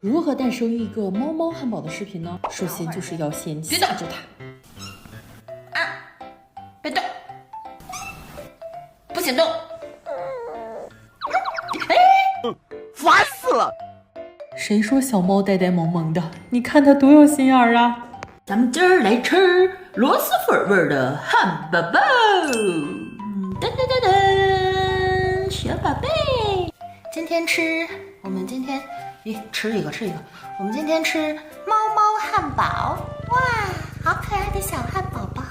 如何诞生一个猫猫汉堡的视频呢？首先就是要先吓着它。别动，不许动！烦死了！谁说小猫呆呆萌萌的？你看它多有心眼儿啊！咱们今儿来吃螺蛳粉味的汉堡包。噔噔噔噔，小宝贝，我们今天吃一个。我们今天吃猫猫汉堡，哇，好可爱的小汉堡包。